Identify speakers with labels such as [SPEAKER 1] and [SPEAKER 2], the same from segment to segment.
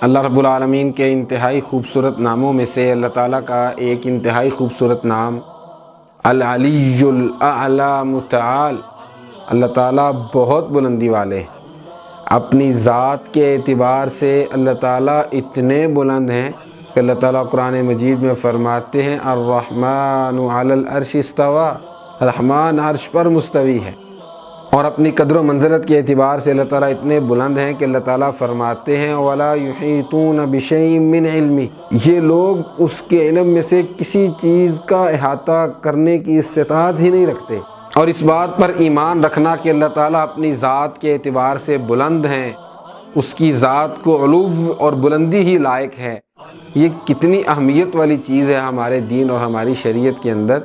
[SPEAKER 1] اللہ رب العالمین کے انتہائی خوبصورت ناموں میں سے اللہ تعالیٰ کا ایک انتہائی خوبصورت نام العلی الاعلی متعال، اللہ تعالیٰ بہت بلندی والے ہیں۔ اپنی ذات کے اعتبار سے اللہ تعالیٰ اتنے بلند ہیں کہ اللہ تعالیٰ قرآن مجید میں فرماتے ہیں الرحمن علی العرش استویٰ، رحمان عرش پر مستوی ہے۔ اور اپنی قدر و منزلت کے اعتبار سے اللہ تعالیٰ اتنے بلند ہیں کہ اللہ تعالیٰ فرماتے ہیں وَلَا يُحِيطُونَ بِشَيْءٍ مِّنْ عِلْمِهِ، یہ لوگ اس کے علم میں سے کسی چیز کا احاطہ کرنے کی استطاعت ہی نہیں رکھتے۔ اور اس بات پر ایمان رکھنا کہ اللہ تعالیٰ اپنی ذات کے اعتبار سے بلند ہیں، اس کی ذات کو علو اور بلندی ہی لائق ہے، یہ کتنی اہمیت والی چیز ہے ہمارے دین اور ہماری شریعت کے اندر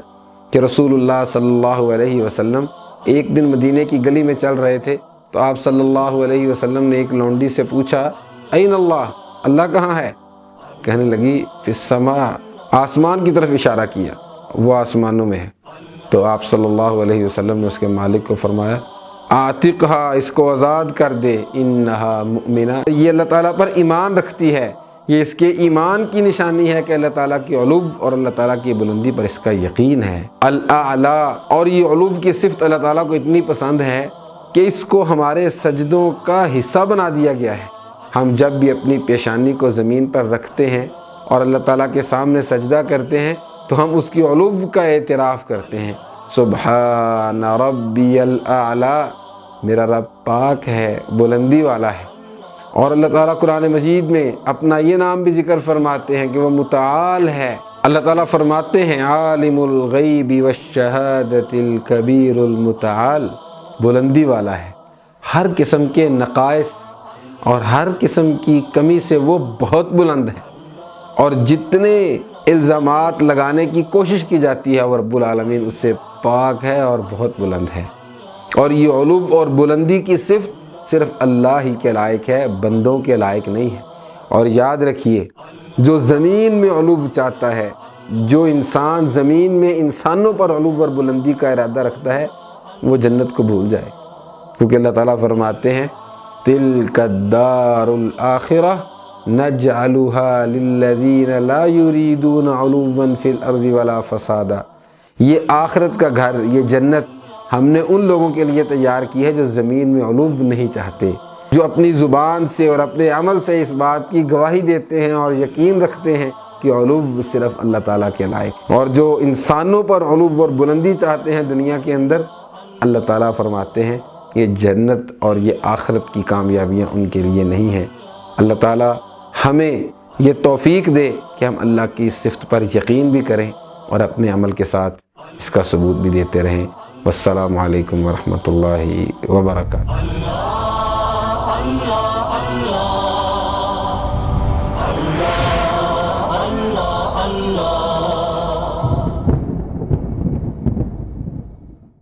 [SPEAKER 1] کہ رسول اللہ صلی اللہ علیہ وسلم ایک دن مدینے کی گلی میں چل رہے تھے تو آپ صلی اللہ علیہ وسلم نے ایک لونڈی سے پوچھا این اللہ، اللہ کہاں ہے؟ کہنے لگی فی السماء، آسمان کی طرف اشارہ کیا، وہ آسمانوں میں ہے۔ تو آپ صلی اللہ علیہ وسلم نے اس کے مالک کو فرمایا اعتقھا، اس کو آزاد کر دے، انہا مؤمنہ، یہ اللہ تعالیٰ پر ایمان رکھتی ہے، یہ اس کے ایمان کی نشانی ہے کہ اللہ تعالیٰ کی علو اور اللہ تعالیٰ کی بلندی پر اس کا یقین ہے۔ الاعلی، اور یہ علو کی صفت اللہ تعالیٰ کو اتنی پسند ہے کہ اس کو ہمارے سجدوں کا حصہ بنا دیا گیا ہے۔ ہم جب بھی اپنی پیشانی کو زمین پر رکھتے ہیں اور اللہ تعالیٰ کے سامنے سجدہ کرتے ہیں تو ہم اس کی علو کا اعتراف کرتے ہیں، سبحان ربی الاعلی، میرا رب پاک ہے، بلندی والا ہے۔ اور اللہ تعالیٰ قرآن مجید میں اپنا یہ نام بھی ذکر فرماتے ہیں کہ وہ متعال ہے۔ اللہ تعالیٰ فرماتے ہیں عالم الغیب والشہادۃ الکبیر المتعال، بلندی والا ہے، ہر قسم کے نقائص اور ہر قسم کی کمی سے وہ بہت بلند ہے، اور جتنے الزامات لگانے کی کوشش کی جاتی ہے وہ رب العالمین اس سے پاک ہے اور بہت بلند ہے۔ اور یہ علو اور بلندی کی صفت صرف اللہ ہی کے لائق ہے، بندوں کے لائق نہیں ہے۔ اور یاد رکھیے، جو زمین میں علو چاہتا ہے، جو انسان زمین میں انسانوں پر علو اور بلندی کا ارادہ رکھتا ہے، وہ جنت کو بھول جائے، کیونکہ اللہ تعالیٰ فرماتے ہیں تِلْكَ الدَّارُ الْآخِرَةُ نَجْعَلُهَا لِلَّذِينَ لَا يُرِيدُونَ عُلُوًّا فِي الْأَرْضِ وَلَا فَسَادًا، یہ آخرت کا گھر، یہ جنت ہم نے ان لوگوں کے لیے تیار کی ہے جو زمین میں علو نہیں چاہتے، جو اپنی زبان سے اور اپنے عمل سے اس بات کی گواہی دیتے ہیں اور یقین رکھتے ہیں کہ علو صرف اللہ تعالیٰ کے لائق، اور جو انسانوں پر علو اور بلندی چاہتے ہیں دنیا کے اندر، اللہ تعالیٰ فرماتے ہیں یہ جنت اور یہ آخرت کی کامیابیاں ان کے لیے نہیں ہیں۔ اللہ تعالیٰ ہمیں یہ توفیق دے کہ ہم اللہ کی صفت پر یقین بھی کریں اور اپنے عمل کے ساتھ اس کا ثبوت بھی دیتے رہیں۔ والسلام علیکم ورحمۃ اللہ وبرکاتہ۔